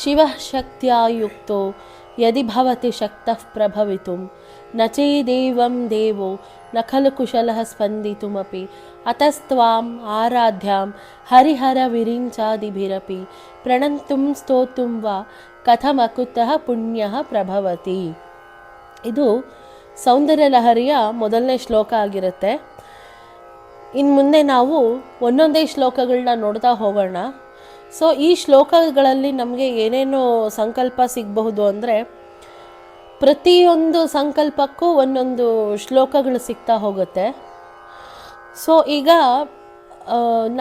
ಶಿವಃ ಶಕ್ತ್ಯಾ ಯುಕ್ತೋ ಯದಿ ಭವತಿ ಶಕ್ತಃ ಪ್ರಭವಿತುಂ ನ ಚೇದೇವಂ ದೇವೋ ನ ಖಲು ಕುಶಲಃ ಸ್ಪಂದಿತುಮಪಿ ಅತಸ್ತ್ವಾಂ ಆರಾಧ್ಯಾಂ ಹರಿಹರ ವಿರಿಂಚಾದಿಭಿರಪಿ ಪ್ರಣಂತುಂ ಸ್ತೋತುಂ ವಾ ಕಥಮಕುತಃ ಪುಣ್ಯಃ ಪ್ರಭವತಿ. ಇದು ಸೌಂದರ್ಯ ಲಹರಿಯ ಮೊದಲನೇ ಶ್ಲೋಕ ಆಗಿರುತ್ತೆ. ಇನ್ನು ಮುಂದೆ ನಾವು ಒಂದೊಂದೇ ಶ್ಲೋಕಗಳನ್ನ ನೋಡ್ತಾ ಹೋಗೋಣ. ಸೊ ಈ ಶ್ಲೋಕಗಳಲ್ಲಿ ನಮಗೆ ಏನೇನು ಸಂಕಲ್ಪ ಸಿಗಬಹುದು ಅಂದರೆ, ಪ್ರತಿಯೊಂದು ಸಂಕಲ್ಪಕ್ಕೂ ಒಂದೊಂದು ಶ್ಲೋಕಗಳು ಸಿಗ್ತಾ ಹೋಗುತ್ತೆ. ಸೊ ಈಗ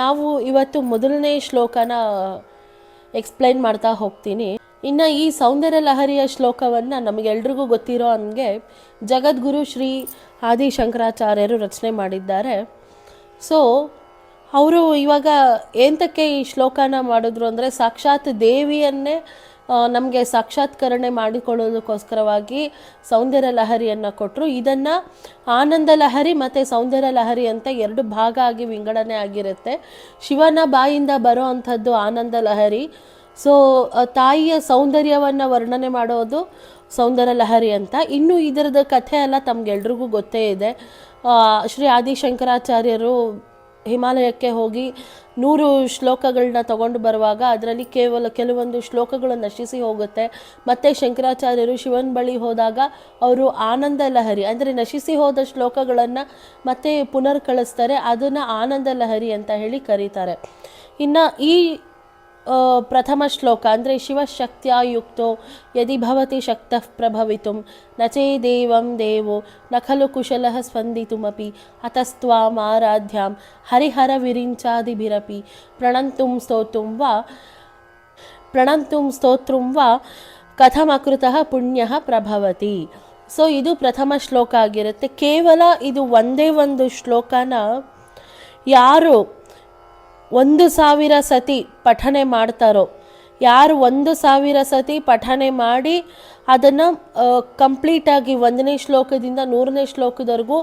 ನಾವು ಇವತ್ತು ಮೊದಲನೇ ಶ್ಲೋಕನ ಎಕ್ಸ್ಪ್ಲೈನ್ ಮಾಡ್ತಾ ಹೋಗ್ತೀನಿ. ಇನ್ನು ಈ ಸೌಂದರ್ಯ ಲಹರಿಯ ಶ್ಲೋಕವನ್ನು ನಮಗೆಲ್ರಿಗೂ ಗೊತ್ತಿರೋ ಹಂಗೆ ಜಗದ್ಗುರು ಶ್ರೀ ಆದಿಶಂಕರಾಚಾರ್ಯರು ರಚನೆ ಮಾಡಿದ್ದಾರೆ. ಸೊ ಅವರು ಇವಾಗ ಎಂತಕ್ಕೆ ಈ ಶ್ಲೋಕನ ಮಾಡಿದ್ರು ಅಂದರೆ, ಸಾಕ್ಷಾತ್ ದೇವಿಯನ್ನೇ ನಮಗೆ ಸಾಕ್ಷಾತ್ಕರಣೆ ಮಾಡಿಕೊಳ್ಳೋದಕ್ಕೋಸ್ಕರವಾಗಿ ಸೌಂದರ್ಯ ಲಹರಿಯನ್ನು ಕೊಟ್ಟರು. ಇದನ್ನು ಆನಂದ ಲಹರಿ ಮತ್ತು ಸೌಂದರ್ಯ ಲಹರಿ ಅಂತ ಎರಡು ಭಾಗ ಆಗಿ ವಿಂಗಡಣೆ ಆಗಿರುತ್ತೆ. ಶಿವನ ಬಾಯಿಂದ ಬರೋ ಅಂಥದ್ದು ಆನಂದ ಲಹರಿ. ಸೊ ತಾಯಿಯ ಸೌಂದರ್ಯವನ್ನು ವರ್ಣನೆ ಮಾಡೋದು ಸೌಂದರ್ಯ ಲಹರಿ ಅಂತ. ಇನ್ನು ಇದರದ ಕಥೆ ಎಲ್ಲ ತಮಗೆಲ್ರಿಗೂ ಗೊತ್ತೇ ಇದೆ. ಶ್ರೀ ಆದಿಶಂಕರಾಚಾರ್ಯರು ಹಿಮಾಲಯಕ್ಕೆ ಹೋಗಿ 100 ಶ್ಲೋಕಗಳನ್ನ ತಗೊಂಡು ಬರುವಾಗ ಅದರಲ್ಲಿ ಕೆಲವೊಂದು ಶ್ಲೋಕಗಳು ನಶಿಸಿ ಹೋಗುತ್ತೆ. ಮತ್ತು ಶಂಕರಾಚಾರ್ಯರು ಶಿವನ ಬಳಿ ಹೋದಾಗ ಅವರು ಆನಂದ ಲಹರಿ ಅಂದರೆ ನಶಿಸಿ ಹೋದ ಶ್ಲೋಕಗಳನ್ನು ಮತ್ತೆ ಪುನರ್ ಕಳಿಸ್ತಾರೆ. ಅದನ್ನು ಆನಂದ ಲಹರಿ ಅಂತ ಹೇಳಿ ಕರೀತಾರೆ. ಇನ್ನು ಈ ಪ್ರಥಮ ಶ್ಲೋಕ ಅಂದರೆ ಶಿವಶಕ್ತಿಯ ಯುಕ್ತೋ ಯದಿ ಭವತಿ ಶಕ್ತಃ ಪ್ರಭವಿತುಂ ನ ಚೇದೇವಂ ದೇವೋ ನ ಖಲು ಕುಶಲಃ ಸ್ಪಂದಿತುಮಪಿ ಅತಸ್ತ್ವಾಂ ಆರಾಧ್ಯಾಂ ಹರಿಹರ ವಿರಿಂಚಾದಿಭಿರಪಿ ಪ್ರಣಂತುಂ ಸ್ತೋತೃಂ ವಾ ಕಥಮಕೃತಃ ಪುಣ್ಯಃ ಪ್ರಭವತಿ. ಸೊ ಇದು ಪ್ರಥಮ ಶ್ಲೋಕ ಆಗಿರುತ್ತೆ. ಕೇವಲ ಇದು ಒಂದೇ ಒಂದು ಶ್ಲೋಕನ ಯಾರು 1000 ಸತಿ ಪಠನೆ ಮಾಡ್ತಾರೋ, ಯಾರು 1000 ಸತಿ ಪಠನೆ ಮಾಡಿ ಅದನ್ನು ಕಂಪ್ಲೀಟಾಗಿ 1ನೇ ಶ್ಲೋಕದಿಂದ 100ನೇ ಶ್ಲೋಕದವರೆಗೂ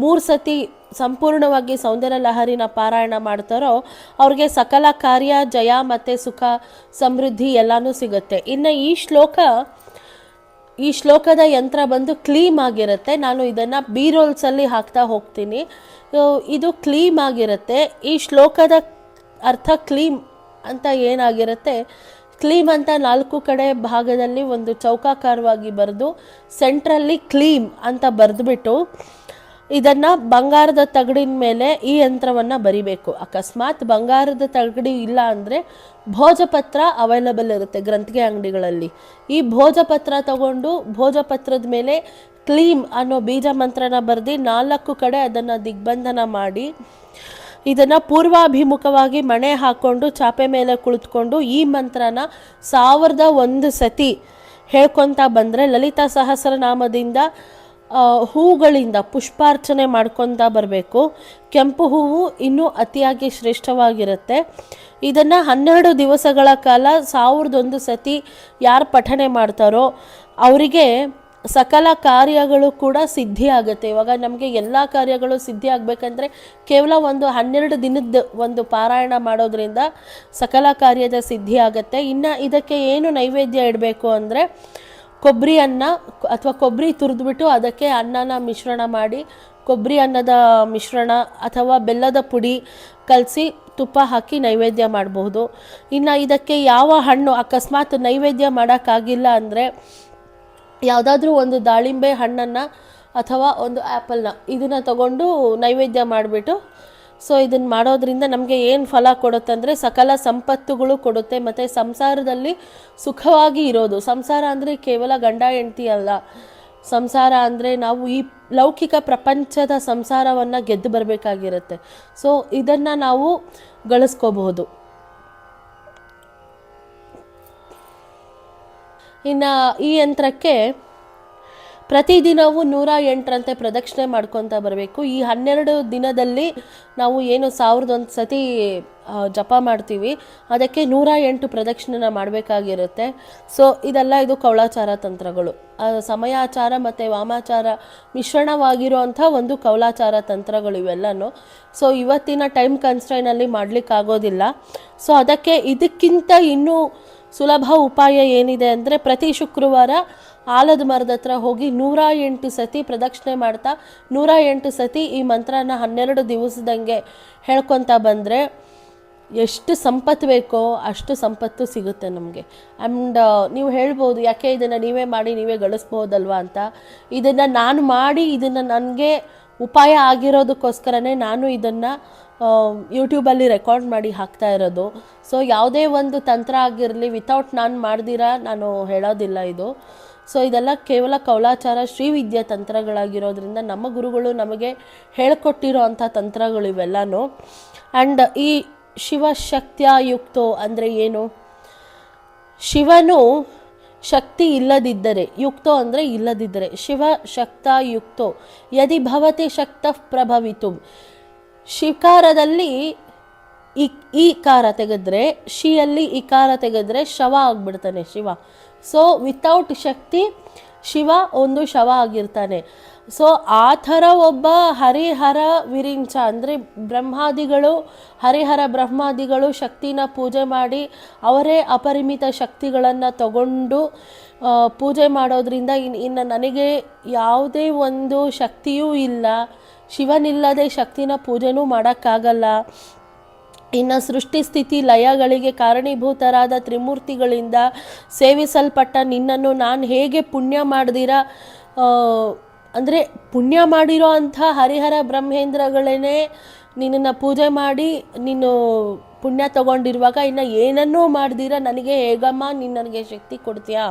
3 ಸತಿ ಸಂಪೂರ್ಣವಾಗಿ ಸೌಂದರ್ಯ ಲಹರಿನ ಪಾರಾಯಣ ಮಾಡ್ತಾರೋ ಅವ್ರಿಗೆ ಸಕಲ ಕಾರ್ಯ ಜಯ ಮತ್ತು ಸುಖ ಸಮೃದ್ಧಿ ಎಲ್ಲನೂ ಸಿಗುತ್ತೆ. ಇನ್ನು ಈ ಶ್ಲೋಕದ ಯಂತ್ರ ಬಂದು ಕ್ಲೀಮ್ ಆಗಿರುತ್ತೆ. ನಾನು ಇದನ್ನು B-rolls ಹಾಕ್ತಾ ಹೋಗ್ತೀನಿ. ಇದು ಕ್ಲೀಮ್ ಆಗಿರುತ್ತೆ. ಈ ಶ್ಲೋಕದ ಅರ್ಥ ಕ್ಲೀಮ್ ಅಂತ ಏನಾಗಿರುತ್ತೆ, ಕ್ಲೀಮ್ ಅಂತ 4 ಕಡೆ ಭಾಗದಲ್ಲಿ ಒಂದು ಚೌಕಾಕಾರವಾಗಿ ಬರೆದು ಸೆಂಟ್ರಲ್ಲಿ ಕ್ಲೀಮ್ ಅಂತ ಬರೆದುಬಿಟ್ಟು ಇದನ್ನು ಬಂಗಾರದ ತಗಡಿನ ಮೇಲೆ ಈ ಯಂತ್ರವನ್ನು ಬರಿಬೇಕು. ಅಕಸ್ಮಾತ್ ಬಂಗಾರದ ತಗಡಿ ಇಲ್ಲ ಅಂದರೆ ಭೋಜಪತ್ರ ಅವೈಲಬಲ್ ಇರುತ್ತೆ ಗ್ರಂಥಿಗೆ ಅಂಗಡಿಗಳಲ್ಲಿ. ಈ ಭೋಜಪತ್ರ ತಗೊಂಡು ಭೋಜಪತ್ರದ ಮೇಲೆ ಕ್ಲೀಮ್ ಅನ್ನೋ ಬೀಜ ಮಂತ್ರನ ಬರೆದು 4 ಕಡೆ ಅದನ್ನು ದಿಗ್ಬಂಧನ ಮಾಡಿ ಇದನ್ನು ಪೂರ್ವಾಭಿಮುಖವಾಗಿ ಮಣೆ ಹಾಕ್ಕೊಂಡು ಚಾಪೆ ಮೇಲೆ ಕುಳಿತುಕೊಂಡು ಈ ಮಂತ್ರನ 1001 ಸತಿ ಹೇಳ್ಕೊತಾ ಬಂದರೆ ಲಲಿತಾ ಸಹಸ್ರನಾಮದಿಂದ ಹೂಗಳಿಂದ ಪುಷ್ಪಾರ್ಚನೆ ಮಾಡ್ಕೊತಾ ಬರಬೇಕು. ಕೆಂಪು ಹೂವು ಇನ್ನೂ ಅತಿಯಾಗಿ ಶ್ರೇಷ್ಠವಾಗಿರುತ್ತೆ. ಇದನ್ನು 12 ದಿವಸಗಳ ಕಾಲ 1001 ಸತಿ ಯಾರು ಪಠನೆ ಮಾಡ್ತಾರೋ ಅವರಿಗೆ ಸಕಲ ಕಾರ್ಯಗಳು ಕೂಡ ಸಿದ್ಧಿ ಆಗುತ್ತೆ. ಇವಾಗ ನಮಗೆ ಎಲ್ಲ ಕಾರ್ಯಗಳು ಸಿದ್ಧಿ ಆಗಬೇಕಂದ್ರೆ ಕೇವಲ ಒಂದು 12 ದಿನದ ಒಂದು ಪಾರಾಯಣ ಮಾಡೋದ್ರಿಂದ ಸಕಲ ಕಾರ್ಯದ ಸಿದ್ಧಿ ಆಗುತ್ತೆ. ಇನ್ನು ಇದಕ್ಕೆ ಏನು ನೈವೇದ್ಯ ಇಡಬೇಕು ಅಂದರೆ ಕೊಬ್ಬರಿ ಅನ್ನ ಅಥವಾ ಕೊಬ್ಬರಿ ತುರಿದ್ಬಿಟ್ಟು ಅದಕ್ಕೆ ಅನ್ನನ ಮಿಶ್ರಣ ಮಾಡಿ ಕೊಬ್ಬರಿ ಅನ್ನದ ಮಿಶ್ರಣ ಅಥವಾ ಬೆಲ್ಲದ ಪುಡಿ ಕಲಸಿ ತುಪ್ಪ ಹಾಕಿ ನೈವೇದ್ಯ ಮಾಡಬಹುದು. ಇನ್ನು ಇದಕ್ಕೆ ಯಾವ ಹಣ್ಣು ಅಕಸ್ಮಾತ್ ನೈವೇದ್ಯ ಮಾಡೋಕ್ಕಾಗಿಲ್ಲ ಅಂದರೆ ಯಾವುದಾದ್ರೂ ಒಂದು ದಾಳಿಂಬೆ ಹಣ್ಣನ್ನು ಅಥವಾ ಒಂದು ಆ್ಯಪಲ್ನ ಇದನ್ನು ತಗೊಂಡು ನೈವೇದ್ಯ ಮಾಡಿಬಿಟ್ಟು ಸೊ ಇದನ್ನು ಮಾಡೋದ್ರಿಂದ ನಮಗೆ ಏನು ಫಲ ಕೊಡುತ್ತೆ ಅಂದರೆ ಸಕಲ ಸಂಪತ್ತುಗಳು ಕೊಡುತ್ತೆ ಮತ್ತು ಸಂಸಾರದಲ್ಲಿ ಸುಖವಾಗಿ ಇರೋದು. ಸಂಸಾರ ಅಂದರೆ ಕೇವಲ ಗಂಡ ಹೆಂಡತಿ ಅಲ್ಲ. ಸಂಸಾರ ಅಂದರೆ ನಾವು ಈ ಲೌಕಿಕ ಪ್ರಪಂಚದ ಸಂಸಾರವನ್ನು ಗೆದ್ದು ಬರಬೇಕಾಗಿರುತ್ತೆ. ಸೊ ಇದನ್ನು ನಾವು ಗಳಿಸ್ಕೋಬಹುದು. ಇನ್ನು ಈ ಯಂತ್ರಕ್ಕೆ ಪ್ರತಿದಿನವೂ 108ರಂತೆ ಪ್ರದಕ್ಷಿಣೆ ಮಾಡ್ಕೊತಾ ಬರಬೇಕು. ಈ 12 ದಿನದಲ್ಲಿ ನಾವು ಏನು 1001 ಸತಿ ಜಪ ಮಾಡ್ತೀವಿ, ಅದಕ್ಕೆ 108 ಪ್ರದಕ್ಷಿಣೆನ ಮಾಡಬೇಕಾಗಿರುತ್ತೆ. ಸೊ ಇದು ಕೌಲಾಚಾರ ತಂತ್ರಗಳು, ಸಮಯಾಚಾರ ಮತ್ತು ವಾಮಾಚಾರ ಮಿಶ್ರಣವಾಗಿರುವಂಥ ಒಂದು ಕೌಲಾಚಾರ ತಂತ್ರಗಳು ಇವೆಲ್ಲನೂ. ಸೊ ಇವತ್ತಿನ ಟೈಮ್ ಕನ್ಸ್ಟ್ರೈನಲ್ಲಿ ಮಾಡಲಿಕ್ಕಾಗೋದಿಲ್ಲ. ಸೊ ಅದಕ್ಕೆ ಇದಕ್ಕಿಂತ ಇನ್ನೂ ಸುಲಭ ಉಪಾಯ ಏನಿದೆ ಅಂದರೆ, ಪ್ರತಿ ಶುಕ್ರವಾರ ಆಲದ ಮರದ ಹತ್ರ ಹೋಗಿ 108 ಸತಿ ಪ್ರದಕ್ಷಿಣೆ ಮಾಡ್ತಾ 108 ಸತಿ ಈ ಮಂತ್ರನ 12 ದಿವಸದಂಗೆ ಹೇಳ್ಕೊತಾ ಬಂದರೆ ಎಷ್ಟು ಸಂಪತ್ತು ಬೇಕೋ ಅಷ್ಟು ಸಂಪತ್ತು ಸಿಗುತ್ತೆ ನಮಗೆ. ಆ್ಯಂಡ್ ನೀವು ಹೇಳ್ಬೋದು, ಯಾಕೆ ಇದನ್ನು ನೀವೇ ಮಾಡಿ ನೀವೇ ಗಳಿಸ್ಬೋದಲ್ವಾ ಅಂತ. ಇದನ್ನು ನಾನು ಮಾಡಿ ಇದನ್ನು ನನಗೆ ಉಪಾಯ ಆಗಿರೋದಕ್ಕೋಸ್ಕರನೇ ನಾನು ಇದನ್ನು ಯೂಟ್ಯೂಬಲ್ಲಿ ರೆಕಾರ್ಡ್ ಮಾಡಿ ಹಾಕ್ತಾ ಇರೋದು. ಸೊ ಯಾವುದೇ ಒಂದು ತಂತ್ರ ಆಗಿರಲಿ ವಿತೌಟ್ ನಾನು ಮಾಡ್ದಿರಾ ನಾನು ಹೇಳೋದಿಲ್ಲ ಇದು. ಸೊ ಇದೆಲ್ಲ ಕೇವಲ ಕೌಲಾಚಾರ ಶ್ರೀವಿದ್ಯಾ ತಂತ್ರಗಳಾಗಿರೋದ್ರಿಂದ ನಮ್ಮ ಗುರುಗಳು ನಮಗೆ ಹೇಳಿಕೊಟ್ಟಿರೋ ಅಂಥ ತಂತ್ರಗಳು ಇವೆಲ್ಲನೂ. ಆ್ಯಂಡ್ ಈ ಶಿವಶಕ್ತಿಯುಕ್ತೋ ಅಂದರೆ ಏನು? ಶಿವನು ಶಕ್ತಿ ಇಲ್ಲದಿದ್ದರೆ, ಯುಕ್ತೋ ಅಂದರೆ ಇಲ್ಲದಿದ್ದರೆ, ಶಿವಶಕ್ತಯುಕ್ತೋ ಯದಿ ಭವತಿ ಶಕ್ತಃ ಪ್ರಭವಿತು. ಶಿಕಾರದಲ್ಲಿ ಈ ಕಾರ ತೆಗೆದ್ರೆ, ಶಿಯಲ್ಲಿ ಇಕಾರ ತೆಗೆದ್ರೆ ಶವ ಆಗಿಬಿಡ್ತಾನೆ ಶಿವ. ಸೊ ವಿತೌಟ್ ಶಕ್ತಿ ಶಿವ ಒಂದು ಶವ ಆಗಿರ್ತಾನೆ. ಸೊ ಆ ಥರ ಒಬ್ಬ ಹರಿಹರ ವಿರಿಂಚ ಅಂದರೆ ಬ್ರಹ್ಮಾದಿಗಳು, ಹರಿಹರ ಬ್ರಹ್ಮಾದಿಗಳು ಶಕ್ತಿನ ಪೂಜೆ ಮಾಡಿ ಅವರೇ ಅಪರಿಮಿತ ಶಕ್ತಿಗಳನ್ನು ತಗೊಂಡು ಪೂಜೆ ಮಾಡೋದ್ರಿಂದ ಇನ್ನು ನನಗೆ ಯಾವುದೇ ಒಂದು ಶಕ್ತಿಯೂ ಇಲ್ಲ, ಶಿವನಿಲ್ಲದೆ ಶಕ್ತಿನ ಪೂಜೆನೂ ಮಾಡೋಕ್ಕಾಗಲ್ಲ, ಇನ್ನು ಸೃಷ್ಟಿ ಸ್ಥಿತಿ ಲಯಗಳಿಗೆ ಕಾರಣೀಭೂತರಾದ ತ್ರಿಮೂರ್ತಿಗಳಿಂದ ಸೇವಿಸಲ್ಪಟ್ಟ ನಿನ್ನನ್ನು ನಾನು ಹೇಗೆ ಪುಣ್ಯ ಮಾಡ್ದಿರ, ಅಂದರೆ ಪುಣ್ಯ ಮಾಡಿರೋ ಅಂಥ ಹರಿಹರ ಬ್ರಹ್ಮೇಂದ್ರಗಳೇ ನಿನ್ನನ್ನು ಪೂಜೆ ಮಾಡಿ ನೀನು ಪುಣ್ಯ ತಗೊಂಡಿರುವಾಗ ಇನ್ನು ಏನನ್ನೂ ಮಾಡ್ದಿರ ನನಗೆ ಹೇಗಮ್ಮ ನೀನು ನನಗೆ ಶಕ್ತಿ ಕೊಡ್ತೀಯಾ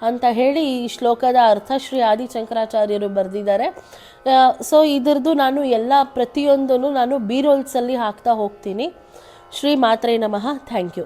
ಅಂತ ಹೇಳಿ ಈ ಶ್ಲೋಕದ ಅರ್ಥ ಶ್ರೀ ಆದಿಶಂಕರಾಚಾರ್ಯರು ಬರೆದಿದ್ದಾರೆ. ಸೊ ಇದ್ರದ್ದು ನಾನು ಪ್ರತಿಯೊಂದನ್ನು ನಾನು ಬಿ ರೋಲ್ಸಲ್ಲಿ ಹಾಕ್ತಾ ಹೋಗ್ತೀನಿ. ಶ್ರೀ ಮಾತ್ರೇ ನಮಃ. Thank you.